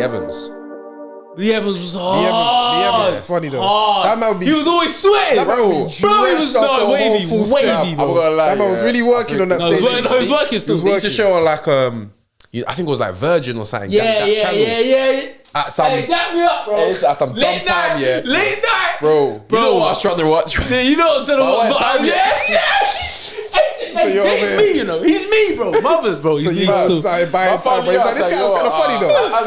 Evans. Lee Evans was hard. Lee Evans is funny though. Hard. That man would be. He was always sweating, Bro, he was not wavy, I'm gonna lie, That man was really working on that stage. He was working still. He used to show on like I think it was like Virgin or something. Yeah. At some, hey, get me up, bro. At some dumb time, yeah. Late night, bro. You know what I was trying to watch? Yeah, you know what I'm saying? Jake's me, you know. He's me, bro. Mothers, bro. So you started buying time, but he's like, this guy was kind of funny though. I was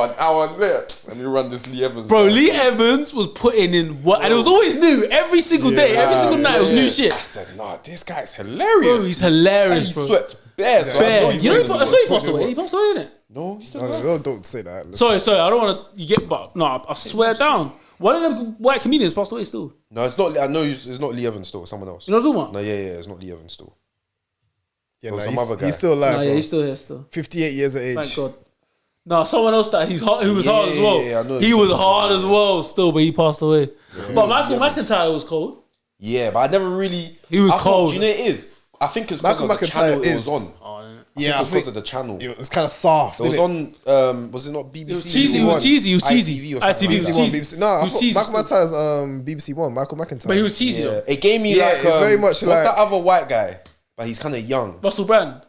like, I want let me run this Lee Evans. Bro, Lee Evans was putting in what, and it was always new. Every single day, every single night, it was new shit. I said, nah, this guy's hilarious. Bro, he's hilarious, bro. He sweats bare. You know, I saw he passed away. He passed away, innit? No, he's still alive. Don't say that. Sorry, I don't want to. You get, but no, I swear down. One of them white comedians passed away still. No, it's not. I know it's not Lee Evans still. It's someone else. You know what I'm talking about? No, yeah, it's not Lee Evans still. Yeah, some other guy. He's still alive. No, yeah, he's still here still. 58 years of age. Thank God. No, someone else that he's hard, who was hard as well. Yeah, I know he was hard as well still, but he passed away. Yeah, but Michael McIntyre was cold. Yeah, but I never really. He was Do cold. you know it is? I think it's because of the channel it was on. Yeah, I think it was because of the channel. It was kind of soft. It was on. Was it not BBC? It was cheesy. It was cheesy. It was cheesy. ITV or something. ITV was cheesy. No, cheesy Michael McIntyre's BBC One. Michael McIntyre. But he was cheesy Yeah, though. it gave me like. it's very much what's like that other white guy? But he's kind of young. Russell Brand.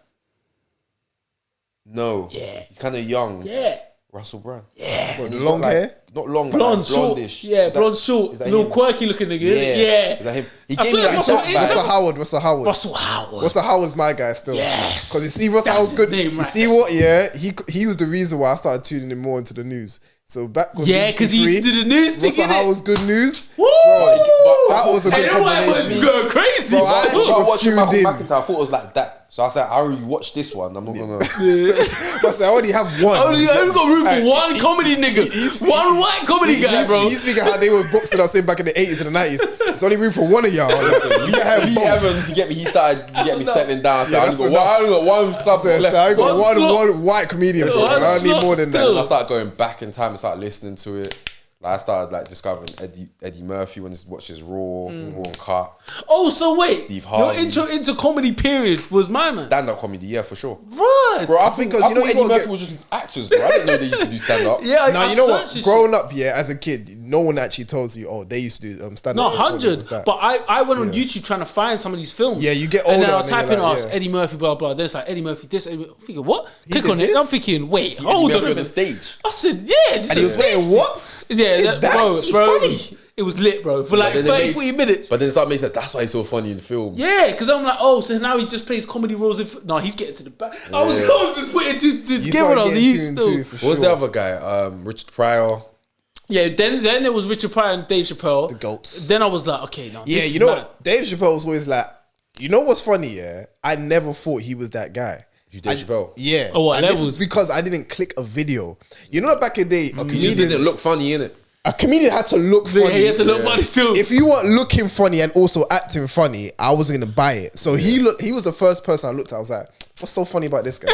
No. Yeah. He's kind of young. Yeah. Russell Brand. Yeah. And he's long got, hair? Not long, Blonde, but short. like blondish. Yeah, blonde, short. Little him? quirky looking nigga. Yeah. Yeah. Is that him? He I gave me swear like it's that Russell- vibe. Russell Howard. Russell Howard's my guy still. Yes. Because you see, Russell That's Howard's his good. name, You right? see what? Yeah, he was the reason why I started tuning in more into the news. So back when Yeah, because he used to do the news thing. Russell Howard's good news. Woo! That was a good And then white boys combination. going crazy. Bro, I still. actually I was watched Michael tuned in. McIntyre. I thought it was like that. So I said, I already watched this one. I'm not gonna. But I only have one. I only got room for Hey, one comedy nigga. One white comedy guy, bro. He's thinking how they were boxing us in back in the 80s and the 90s. There's only room for one of y'all. Lee Evans, you get me. He started get me settling down. So Yeah, I that's only got one sub So left. I got One slot. one white comedian. Bro. One I don't need slot more than still. And I that. started going back in time and started listening to it. Like I started like discovering Eddie Murphy when he watches Raw and Cut. Oh, so wait. Steve Your Harvey. intro into comedy period was my man. Stand-up comedy, yeah, for sure. Right. Bro, I think because you know, you Eddie gotta Murphy get- was just actors, bro. I didn't know they used to do stand-up. Yeah, Now I you know what? searched this Growing up, yeah, as a kid, no one actually tells you, oh, they used to do stand No, up. 100. But I went on YouTube trying to find some of these films. Yeah, you get And older then I'll and then type you're in, like, oh, yeah. Eddie Murphy, blah, blah. There's like Eddie Murphy, this. I'm thinking, what? Click did on it. this? I'm thinking, wait, Eddie hold Murphy on. on the stage. I said, yeah. And he was waiting, what? Yeah, bro, It's bro. funny. It was lit, bro. For like But then 30, it made- 40 minutes. But then it started making sense. That's why he's so funny in films. Yeah, because I'm like, oh, so now he just plays comedy roles. No, he's getting to the back. I was just putting to You together when I was a started youth getting still. tuned to for What was sure. the other guy? Richard Pryor. Yeah, then there was Richard Pryor and Dave Chappelle. The goats. Then I was like, okay, no. Yeah, this you is know mad. what? Dave Chappelle was always like, you know what's funny, yeah? I never thought he was that guy. You Dave Chappelle? Yeah. Oh, what And this levels? is because I didn't click a video. You know, back in the day, He just didn't look funny, innit? a comedian had to look funny. Yeah, he had to look funny still. If you weren't looking funny and also acting funny, I wasn't gonna buy it. So he was the first person I looked at. I was like, what's so funny about this guy?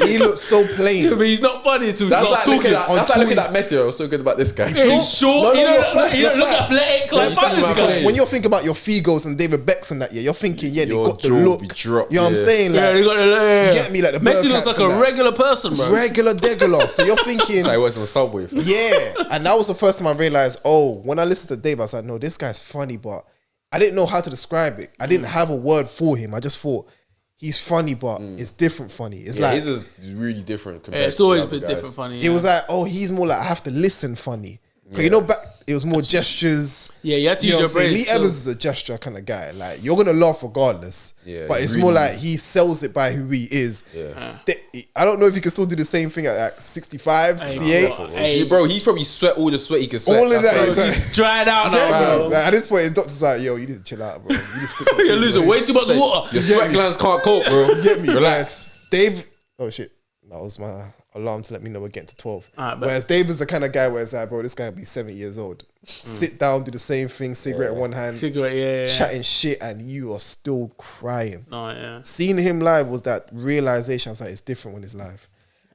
He looked so plain. Yeah, but he's not funny until he That's starts like looking talking. at that's like looking at Messi. I was so good about this guy. Yeah, he's short. No, he you're don't facts, he don't that's look facts. athletic. Like, That's fuck facts, this because guy. when you're thinking about your Figos and David Beckham that year, you're thinking, yeah, they Your got the jaw look. be dropped, you know what I'm yeah. saying? Like, Yeah, they got the. you get me, like the Messi Burkats looks like and a that. regular person, bro. regular degular. So you're thinking, So he works on the subway. yeah. And that was the first time I realized, oh, when I listened to Dave, I was like, no, this guy's funny, but I didn't know how to describe it. I didn't have a word for him. I just thought, he's funny, but it's different funny. It's Yeah, like, his is really different. Compared Yeah, it's to always the other been guys. different funny. it was like, oh, he's more like, I have to listen funny. Because you know, back it was more gestures. Yeah, you had to You know use what your I'm saying? brain. Lee still. Evans is a gesture kind of guy. Like, you're gonna laugh regardless. Yeah, but he's it's more really- like he sells it by who he is. Yeah. I don't know if he can still do the same thing at like 65, 68. Hey, Bro, he's probably sweat all the sweat he can sweat. All of That's that why- is like, He's dried out yeah, now, bro. bro. Like, at this point, his doctor's like, yo, you need to chill out, bro. You need to stick to You're losing way too much water. Your sweat glands can't cope, bro. You get me? Relax. Like, Dave, oh shit. That was my alarm to let me know we're getting to 12. Alright, but- Whereas Dave is the kind of guy where it's like, bro, this guy will be 70 years old. Sit down, do the same thing, cigarette in one hand, Cigarette, yeah. chatting shit, and you are still crying. Oh, yeah. Seeing him live was that realization. I was like, it's different when it's live.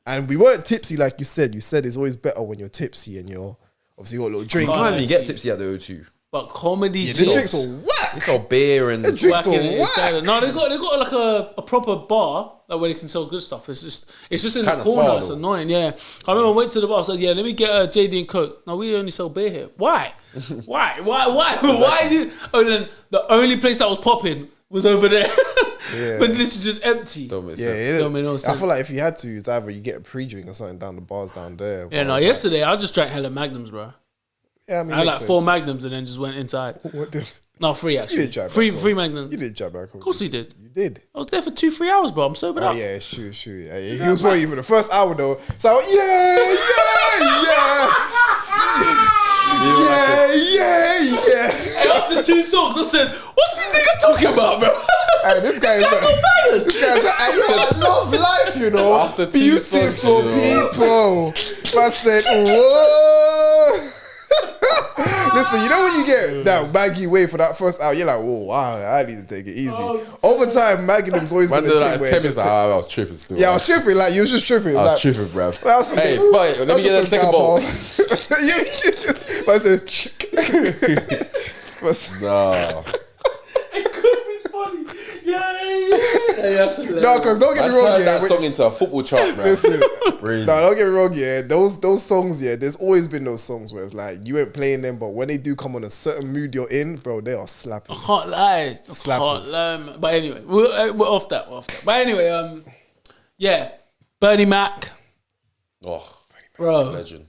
And we weren't tipsy, like you said. You said it's always better when you're tipsy and you're obviously got a little drink. You can't even get tipsy at the O2. But comedy Yeah, the jokes. drinks were whack. It's all beer and The drinks were Whacking it inside. whack. No, they got like a proper bar like where they can sell good stuff. It's just in the kinda corner. far, It's though. annoying. Yeah, I remember I went to the bar. I said, "Yeah, let me get a JD and Coke." No, we only sell beer here. Why? Why? Why is it? Oh, then the only place that was popping was over there. Yeah. But this is just empty. don't make Yeah, sense. it, Don't make no I sense. feel like if you had to, it's either you get a pre-drink or something down the bars down there. Yeah, But no. it's Yesterday I just drank hella Magnums, bro. Like, yeah, I mean, I had makes like 4 sense. Magnums and then just went inside. What the? No, 3 actually. didn't drive Three, back home. 3 Magnums. You did jab back home. Of course he did. You did. I was there for 2-3 hours, bro. I'm sobered Oh up. yeah, sure. Yeah, he was for you for the first hour though. So yeah. Hey, after 2 songs, I said, "What's these niggas talking about, bro?" Hey, this guy's I love life, you know. After 2 beautiful songs, you know. people. I said, whoa. Listen, you know when you get that Maggie way for that first hour, you're like, whoa, wow, I need to take it easy. Over time, Magnum's always Man, been a like chick where 10 it minutes, just I was tripping still. yeah, I was tripping. Like, you was just tripping. It's I was like, tripping, bruv. that was some- Hey, fine, let me get that second ball. But I said, Nah. It could be funny. Yay! Hey, that's hilarious. no, because don't get I me wrong, turned yeah. that song into a football chart, bro. Listen, Crazy. no, don't get me wrong, yeah. Those songs, yeah, there's always been those songs where it's like you ain't playing them, but when they do come on a certain mood you're in, bro, they are slappers. Can't lie. I can't Slappers. lie, man. But anyway, we're off that. But anyway, yeah, Bernie Mac, Oh, bro. legend.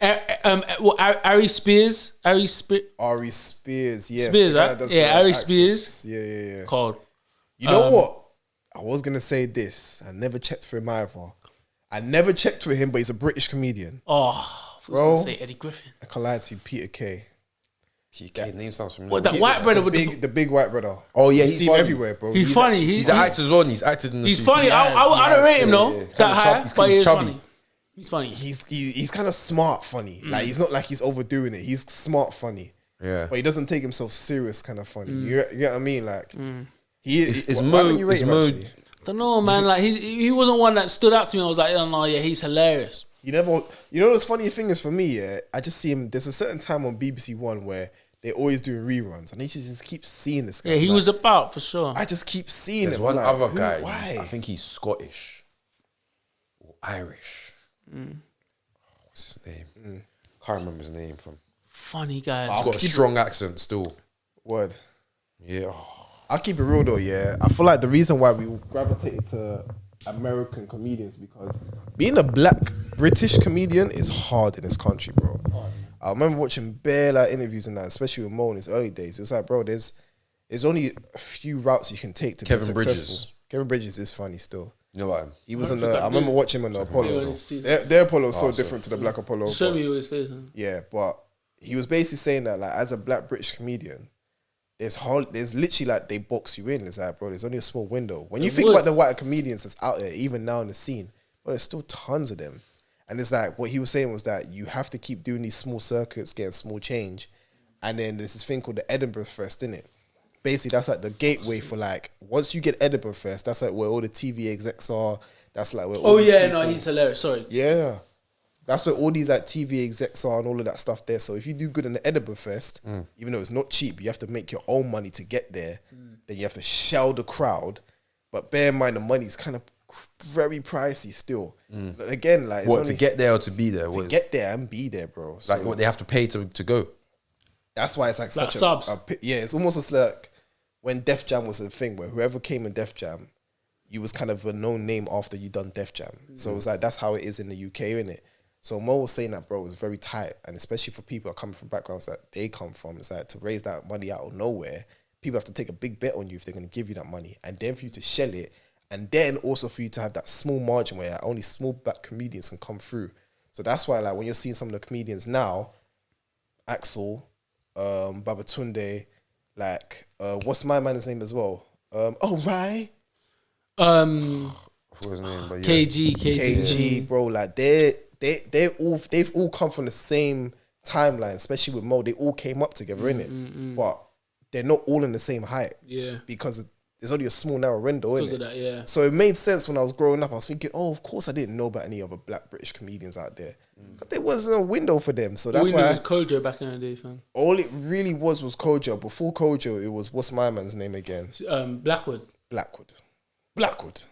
Ari Spears, Ari Spears, yes. Spears, the guy right? that does Yeah, the Ari accents. Spears. Yeah. Called. You know what? I was gonna say this. I never checked for him either. I never checked for him, but he's a British comedian. Oh, I was Bro. gonna say Eddie Griffin. I can lie to you, Peter K. PK, name sounds familiar. What, that white brother with the big white brother. Oh, yeah, you he's see him funny. everywhere, bro. He's funny. actually- He's an actor as well, and he's acted in the He's TV. funny. I don't rate him though yeah. that Kinda high, chubby, but he's he's chubby. funny. He's funny. He's kind of smart funny. Like he's not like he's overdoing it. He's smart funny. Yeah. But he doesn't take himself serious kind of funny. You get what I mean? Like he is. It's why Mo- don't you rate it's him, Mo- actually? Don't know, man. Like he wasn't one that stood out to me. I was like, oh no, yeah, he's hilarious. You never. You know what's funny thing is for me, yeah. I just see him. There's a certain time on BBC One where they're always doing reruns, and I just keep seeing this guy. Yeah, he Like, was about for sure. I just keep seeing There's him. one like, other who- guy. Why? I think he's Scottish or Irish. What's his name? Can't remember his name. Funny guy. He's got a strong accent still. Word. Yeah. I'll keep it real though, yeah. I feel like the reason why we gravitated to American comedians because being a black British comedian is hard in this country, bro. I remember watching bare like interviews and that, especially with Mo in his early days. It was like, bro, there's only a few routes you can take to Kevin be successful. Bridges. Kevin Bridges is funny still. You know about him? He was on the. I remember watching him on the Apollo. Bridges. Though. Their Apollo is so different to the Black Apollo. Show but- me his face. Man. Yeah, but he was basically saying that like as a black British comedian, there's literally like they box you in. It's like, bro, there's only a small window. When you think about the white comedians that's out there, even now in the scene, but there's still tons of them. And it's like what he was saying was that you have to keep doing these small circuits, getting small change, and then there's this thing called the Edinburgh Fest, innit? Basically, that's like the gateway for like once you get Edinburgh Fest, that's like where all the TV execs are. That's like where all Oh these yeah, people- no, he's hilarious. Sorry. yeah. That's where all these like TV execs are and all of that stuff there. So if you do good in the Edinburgh Fest, even though it's not cheap, you have to make your own money to get there. Then you have to shell the crowd. But bear in mind the money's kind of very pricey still. But again, like it's What, only to get there or to be there? to What, get there and be there, bro. So like what they have to pay to go? that's why it's like such subs. yeah, it's almost just like when Def Jam was a thing where whoever came in Def Jam, you was kind of a known name after you done Def Jam. So it's like that's how it is in the UK, innit? So Mo was saying that, bro, it was very tight, and especially for people that coming from backgrounds that they come from, it's like to raise that money out of nowhere, people have to take a big bet on you if they're going to give you that money, and then for you to shell it, and then also for you to have that small margin where only small black comedians can come through. So that's why, like, when you're seeing some of the comedians now, Axel, Babatunde, like, what's my man's name as well? Oh, right. What's his name? But yeah. KG, bro, like they've all come from the same timeline, especially with Mo. They all came up together, innit? But they're not all in the same height. Yeah. Because there's only a small narrow window in Because it. of that, yeah. So it made sense when I was growing up. I was thinking, oh, of course I didn't know about any other black British comedians out there. But there wasn't a window for them. So that's we knew why it was Kojo back in the day, fam. all it really was Kojo. Before Kojo, it was, what's my man's name again? Blackwood. Blackwood.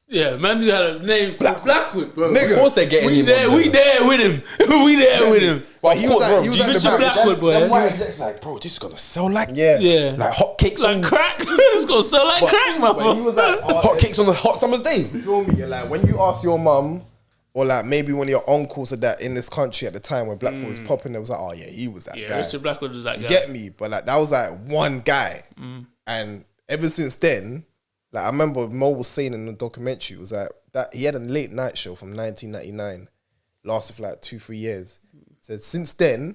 Yeah, man, you had a name called Blackwood, bro. Nigga. Of course they're getting We him. there, we there with him. We there with him. But he was at the Richard back. Blackwood, boy. Them white execs like, bro, this is gonna sell like Yeah. like hotcakes Like on crack. It's gonna sell like crack, man. But he was like, hotcakes on a hot summer's day. you feel me? Like when you ask your mum or like maybe one of your uncles or that in this country at the time when Blackwood was popping, it was like, oh yeah, he was that Yeah, guy. Richard Blackwood was that guy. You get me? But like that was like one guy, and ever since then, like I remember Mo was saying in the documentary, it was like that he had a late night show from 1999, lasted for like 2-3 years. Said since then,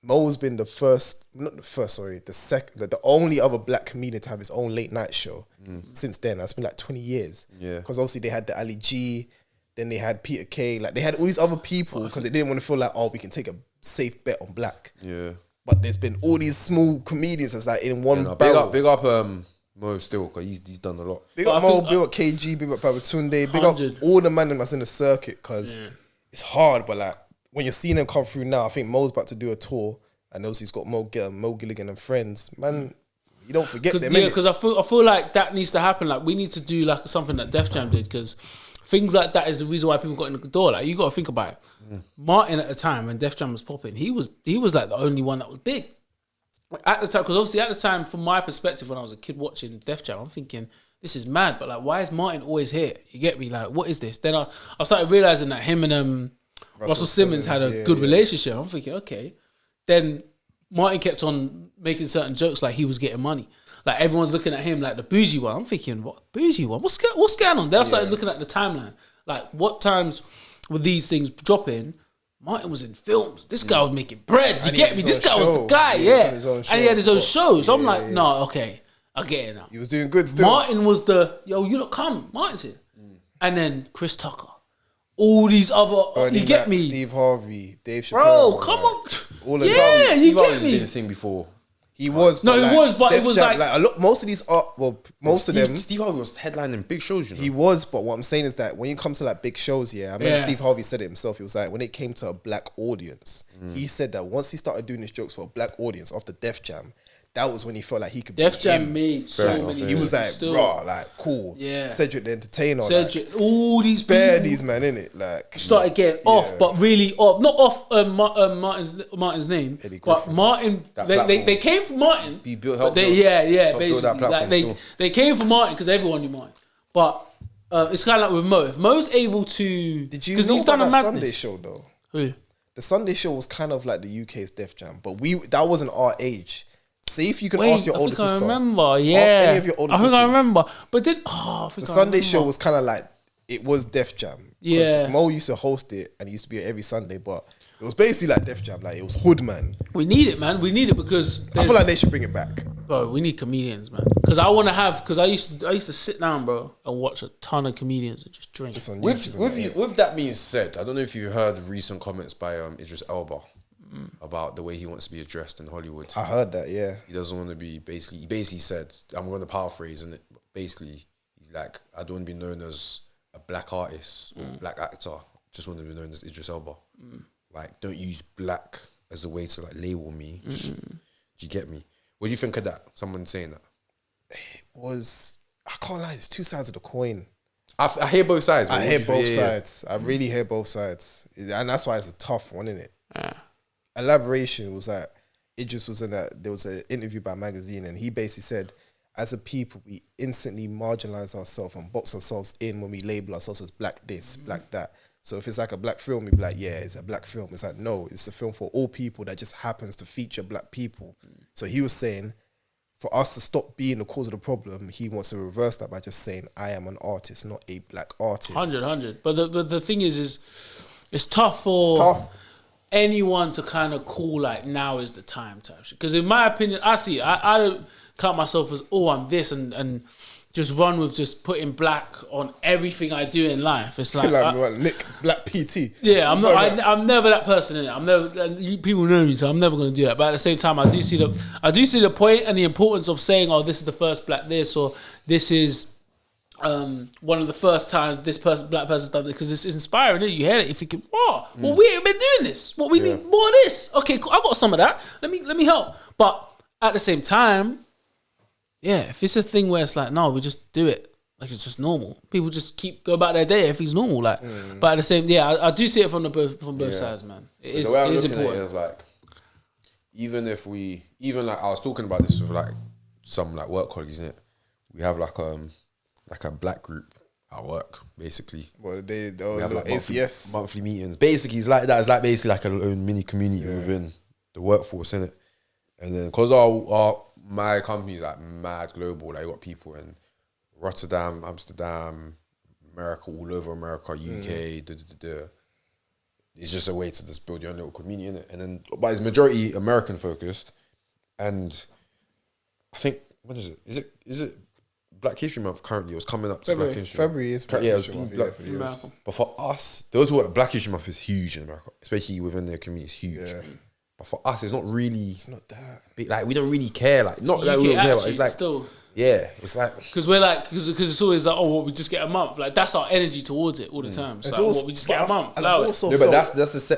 Mo's been the only other black comedian to have his own late night show. Since then, that's been like 20 years. Yeah. Because obviously they had the Ali G, then they had Peter Kay, like they had all these other people because they didn't want to feel like, oh, we can take a safe bet on black. Yeah. But there's been all these small comedians that's like in one No, barrel. big up Mo still, because he's done a lot. Big But up I Mo, think- big up KG, big up Babatunde, big 100. up all the man that's in the circuit because it's hard. But like when you're seeing them come through now, I think Mo's about to do a tour, and obviously he's got Mo Gilligan and friends. Man, you don't forget them. Yeah, innit? because I feel like that needs to happen. Like we need to do like something that Def Jam did, because things like that is the reason why people got in the door. Like you got to think about it. Martin at the time when Def Jam was popping, he was like the only one that was big at the time. Because obviously at the time, from my perspective, when I was a kid watching Def Jam, I'm thinking this is mad. But like, why is Martin always here? You get me? Like, what is this? Then I started realizing that him and Russell Simmons had a good relationship. I'm thinking, okay. Then Martin kept on making certain jokes like he was getting money. Like everyone's looking at him like the bougie one. I'm thinking, what bougie one? What's going on? Then I started looking at the timeline. Like what times were these things dropping? Martin was in films. This guy was making bread. You And he get had me? his This own guy was show. the guy, Yeah, he yeah. had his own And he had his own show. show. So I'm Yeah, like, yeah. no, okay, I get it now. He was doing good still. Martin was the you lot come. Martin's here, and then Chris Tucker, all these other. Bernie you get Mac, me, Steve Harvey, Dave Chappelle. bro? Come like, on, all of yeah, them. you get did me. this thing before. He was. No, he was, but it Def was Jam, like- a lot. Most of these are most of them. Steve Harvey was headlining big shows, you know. He was, but what I'm saying is that when you come to like big shows, I remember Yeah. Steve Harvey said it himself. He was like, when it came to a black audience, he said that once he started doing his jokes for a black audience after Def Jam, that was when he felt like he could. Def be Jam him. made so Fair many. enough, He was people like, still. bro, like cool. Yeah. Cedric the Entertainer. Cedric, like, all these bare people these man in it, like started getting off, but really off. Not off Martin's name, Eddie but Griffin. Martin. That They platform. came for Martin. He built- but helped they, build- yeah, helped build that basically, like platform they still. they came for Martin because everyone knew Martin. But it's kind of like with Mo. If Mo's able to, Did you because know he's done about a that madness. Sunday show though? Who? The Sunday show was kind of like the UK's Def Jam, but that wasn't our age. See if you can Wait, ask your I older think I sister. remember. Yeah, Ask any of your older I think sisters. I remember. But then, I think The I Sunday remember. show was kind of like it was Def Jam. 'Cause Yeah. Mo used to host it, and it used to be every Sunday, but it was basically like Def Jam. Like it was hood man. We need it, man. We need it because I feel like they should bring it back. bro, we need comedians, man. Because I want to have. Because I used to sit down, bro, and watch a ton of comedians and just drink. Just on With YouTube with and you, that. with that being said, I don't know if you heard recent comments by Idris Elba about the way he wants to be addressed in Hollywood. I heard that. Yeah, He doesn't want to be he basically said, I'm going to paraphrase, and basically he's like, I don't want to be known as a black artist or black actor. Just want to be known as Idris Elba. Like, don't use black as a way to like label me. Just, do you get me? What do you think of that? Someone saying that? I can't lie. It's two sides of the coin. I hear both sides. I but hear what do you both think? Yeah, yeah. sides. I really hear both sides, and that's why it's a tough one, isn't it? Yeah. Elaboration was that Idris was in that. There was an interview by Magazine, and he basically said, as a people, we instantly marginalize ourselves and box ourselves in when we label ourselves as black this, black that. So if it's like a black film, we'd be like, yeah, it's a black film. It's like, no, it's a film for all people that just happens to feature black people. So he was saying, for us to stop being the cause of the problem, he wants to reverse that by just saying, I am an artist, not a black artist. 100. But the thing is it's tough for Tough. anyone to kind of call like now is the time type shit. Because in my opinion, I don't count myself as I'm this and just run with just putting black on everything I do in life. It's like, Nick Black PT. yeah, I'm not. I'm never that person in it. I'm never. And people know me, so I'm never going to do that. But at the same time, I do see the point and the importance of saying, "Oh, this is the first black this," or "This is one of the first times this black person's done it," because it's inspiring. You hear it, you're thinking, "Oh, well, we ain't been doing this. Well, we need more of this." Okay, cool. I got some of that. Let me help. But at the same time, yeah, if it's a thing where it's like, no, we just do it. Like, it's just normal. People just go about their day if it's normal. Like, but at the same, I do see it from both sides, man. It is important. At it is like, even like I was talking about this with like some like work colleagues, innit? We have like a black group at work, basically. Well, we have like ACS monthly meetings. Basically, it's like that. It's like basically like a own mini community within the workforce, innit? And then because my company is like mad global, like you got people in Rotterdam, Amsterdam, America, all over America, UK, It's just a way to just build your own little community in it. And then, but it's majority American focused. And I think, when is it? Is it Black History Month currently? It was coming up to February. Black History February is Black History Month. But for us, those who are Black History Month is huge in America, especially within their community, it's huge. Yeah. But for us, it's not really. It's not that big. Like, we don't really care. Like, not that we don't care. But it's like still. Yeah, it's like because we're like because it's always like, oh, well, we just get a month. Like, that's our energy towards it all the time. It's like, also, what, we just get a month. But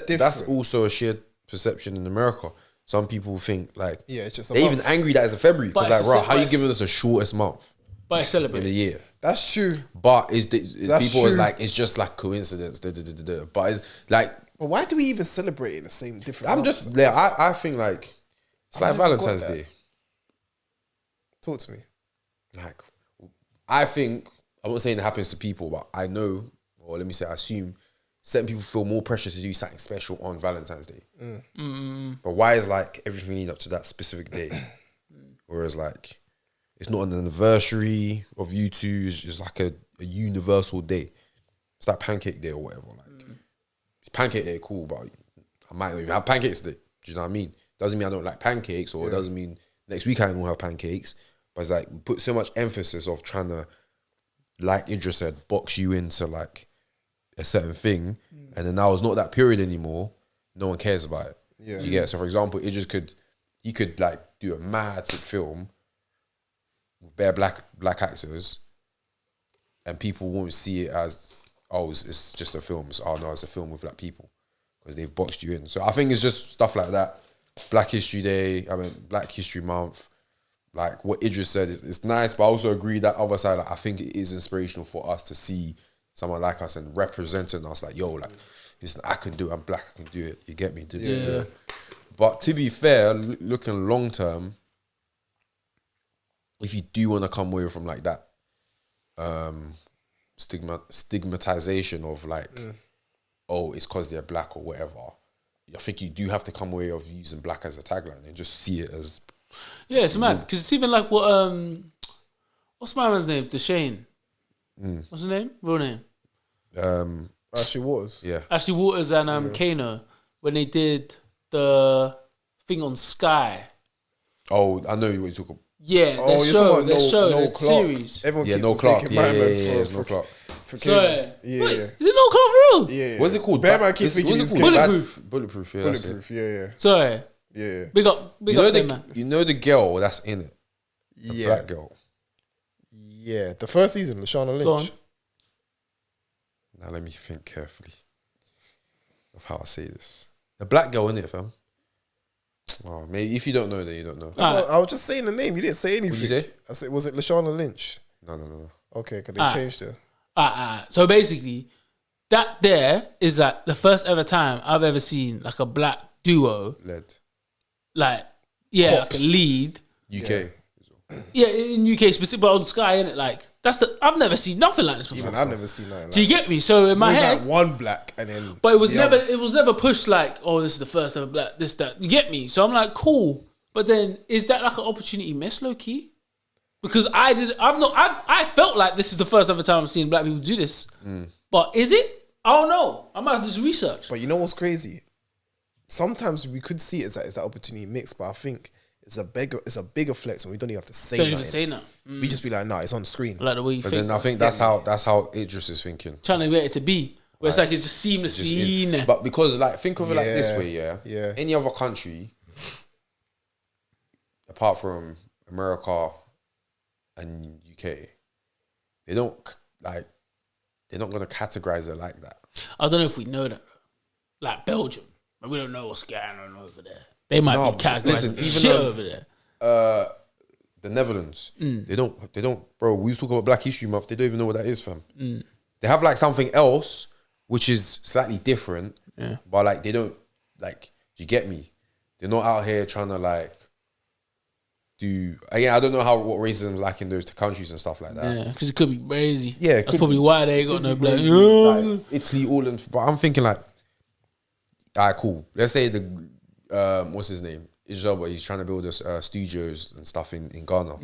that's also a shared perception in America. Some people think like it's just they're even angry that it's a February because like, right, how you giving us a shortest month? But it's celebrated in a year. That's true. But people is like, it's just like coincidence. But it's like, but why do we even celebrate in the same different? I'm months? Just yeah. I think like it's like Valentine's Day. Talk to me. Like, I think I'm not saying it happens to people, but I know, or let me say, I assume certain people feel more pressure to do something special on Valentine's Day. But why is like everything leading up to that specific day? Whereas like it's not an anniversary of you two. It's just like a universal day. It's like Pancake Day or whatever. Like it's Pancake Day, cool, but I might not even have pancakes today. Do you know what I mean? Doesn't mean I don't like pancakes, or it doesn't mean next week I won't have pancakes. But it's like we put so much emphasis of trying to, like Idris said, box you into like a certain thing, and then now it's not that period anymore. No one cares about it. Yeah, you get it? So for example, Idris could like do a mad sick film with bare black actors, and people won't see it as it's just a film. It's it's a film with black people because they've boxed you in. So I think it's just stuff like that. Black History Day, Black History Month. Like what Idris said, it's nice, but I also agree that other side, like, I think it is inspirational for us to see someone like us and representing us. Like, yo, like, listen, I can do it. I'm black. I can do it. You get me? Yeah. But to be fair, looking long term, if you do want to come away from like that stigmatization of like, it's because they're black or whatever, I think you do have to come away of using black as a tagline and just see it as. Yeah, it's mad because it's even like what what's my man's name? Deshane. What's his name? Real name? Ashley Waters. Yeah, Ashley Waters and Kano when they did the thing on Sky. Oh, I know what you're talking about. Yeah, their series. Everyone keeps No Clark. No Clark. Sorry. Yeah. Wait, is it No Clark for real? Yeah. What's it called? Bearman keeps thinking it's Bulletproof. Bulletproof. Yeah. Bulletproof. Yeah. Sorry. Yeah. Big up, man. You know the girl that's in it? The black girl. Yeah. The first season, Lashana Lynch. Now let me think carefully of how I say this. The black girl in it, fam. Oh, maybe if you don't know, then you don't know. I was just saying the name. You didn't say anything. What did you say? I said, was it Lashana Lynch? No. Okay, because they changed her. So basically, that there is like the first ever time I've ever seen like a black duo. Led. Like, yeah, like a lead. UK. Yeah, in UK specific, but on Sky, innit? Like, I've never seen nothing like this before. Even I've never seen nothing like Do you get me? So in my head, like one black and then. But it was never pushed like, oh, this is the first ever black, this, that. You get me? So I'm like, cool. But then is that like an opportunity miss, low key? Because I felt like this is the first ever time I'm seeing black people do this. But is it? I don't know. I might have to do research. But you know what's crazy? Sometimes we could see it as that opportunity mix, but I think it's a bigger flex, and we don't even have to say Don't nothing. even say that. We just be like, nah, it's on screen. I like the way you But think. then I think that's how Idris is thinking. Trying to get it to be. Where it's like it's just seamlessly in there. But because like think of it like this Yeah, way, yeah. yeah. Any other country, apart from America and UK, they're not gonna categorize it like that. I don't know if we know that. Like Belgium. But we don't know what's going on over there. They might be categorizing shit over there. The Netherlands, they don't, bro. We was talking about Black History Month. They don't even know what that is, fam. They have like something else which is slightly different, but like they don't like. You get me? They're not out here trying to like do. Again, I don't know what racism is like in those countries and stuff like that. Yeah, because it could be crazy. Yeah, that's probably why they ain't got no black. Like, Italy, all in. But I'm thinking like, alright, cool. Let's say the what's his name? Idris Elba, he's trying to build us studios and stuff in Ghana.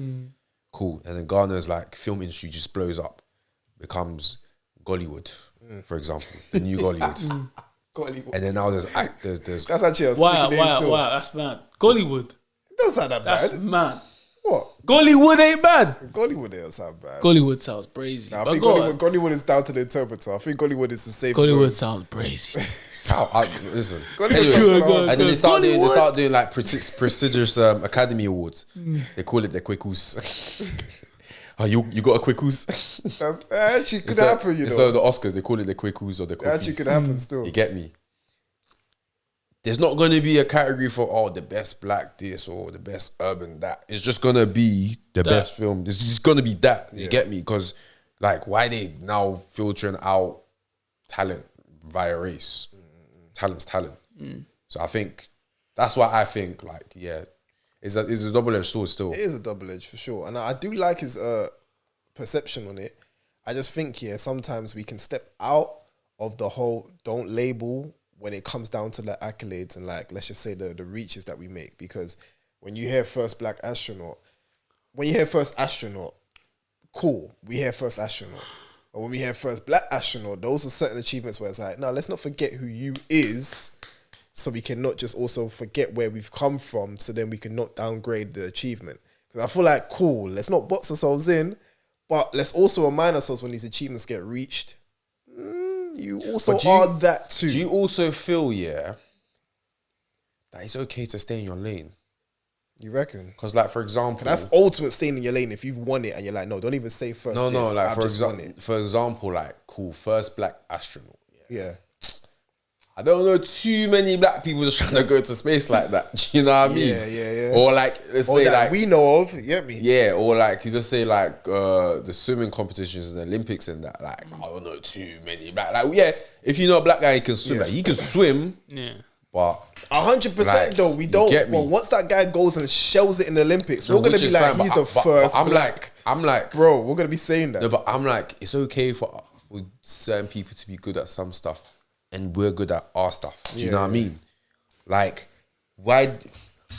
Cool. And then Ghana's like film industry just blows up, becomes Gollywood, for example, the new Gollywood. Gollywood. And then now there's That's actually a Wow, sick name still. that's mad. Gollywood. That's not that That's bad. mad. What? Gollywood ain't bad. Gollywood is not bad. Gollywood sounds crazy. Nah, I But think go on. Gollywood is down to the interpreter. I think Gollywood is the safe Gollywood zone. sounds crazy. listen. Gollywood Anyway, sounds go on. and then they Gollywood. start doing like prestigious Academy Awards. They call it the Quickus. Oh, you got a Quickus? That's actually could happen, you Instead know. of the Oscars, they call it the Quickus or the Quickies. Actually could happen still. You get me? There's not going to be a category for the best black this or the best urban that. It's just going to be the best film. It's just going to be that. You get me? Because like why they now filtering out talent via race? Talent's talent. So I think that's why I think like it's a double-edged sword still. It is a double edge for sure, and I do like his perception on it. I just think sometimes we can step out of the whole don't label when it comes down to the accolades and like let's just say the reaches that we make, because when you hear first black astronaut, cool, we hear first astronaut. But when we hear first black astronaut, those are certain achievements where it's like, no, let's not forget who you is, so we cannot just also forget where we've come from, so then we can not downgrade the achievement. Because I feel like, cool, let's not box ourselves in, but let's also remind ourselves when these achievements get reached, you also are that too. Do you also feel, that it's okay to stay in your lane? You reckon? Because like, for example... That's ultimate staying in your lane if you've won it and you're like, no, don't even say first No, this, like I've for example, like, cool, first black astronaut. Yeah. I don't know too many black people just trying to go to space like that. Do you know what I mean? Yeah. Or like, let's Or say that like... we know of, you get me? Yeah, or like, you just say like the swimming competitions and the Olympics and that. Like, I don't know too many black... Like, if you know a black guy, he can swim. Yeah. Like, he can swim, Yeah. but... 100% Like, though, we you don't. get me? Well, once that guy goes and shells it in the Olympics, we're gonna which be is like, fine, he's but the first. I'm black. like... Bro, we're gonna be saying that. No, but I'm like, it's okay for certain people to be good at some stuff, and we're good at our stuff. Do you know what I mean? Like, why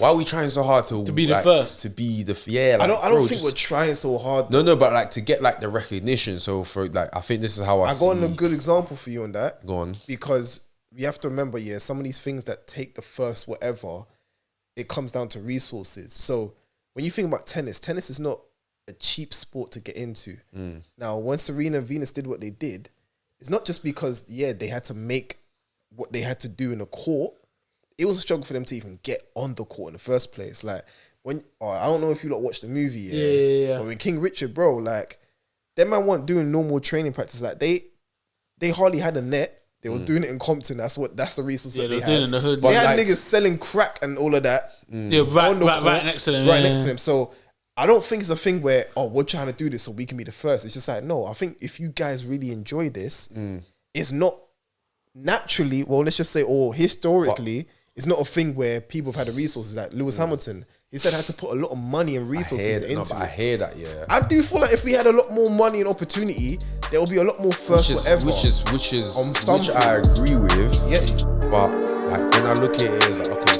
are we trying so hard to be the like, first? To be the like, I don't think we're trying so hard. No, but like to get like the recognition. So for like, I think this is how I got a good example for you on that. Go on. Because we have to remember, some of these things that take the first whatever, it comes down to resources. So when you think about tennis is not a cheap sport to get into. Now, when Serena and Venus did what they did, it's not just because, they had to make what they had to do in a court. It was a struggle for them to even get on the court in the first place. Like, I don't know if you lot watched the movie, Yeah. but when King Richard, bro, like, them man weren't doing normal training practice. Like, they hardly had a net. They was doing it in Compton. That's the resource that they they was had. doing it in the hood. They had like- niggas selling crack and all of that. Yeah, on the court, right next to them. Right yeah. next to them. So I don't think it's a thing where, we're trying to do this so we can be the first. It's just like, no, I think if you guys really enjoy this, it's not naturally, well, let's just say, or historically, it's not a thing where people have had the resources. Like Lewis Hamilton, he said had to put a lot of money and resources into I it. hear that, yeah. I do feel like if we had a lot more money and opportunity, there will be a lot more first whatever. Which on some I things. agree with. Yeah. But like when I look at it, it's like, okay,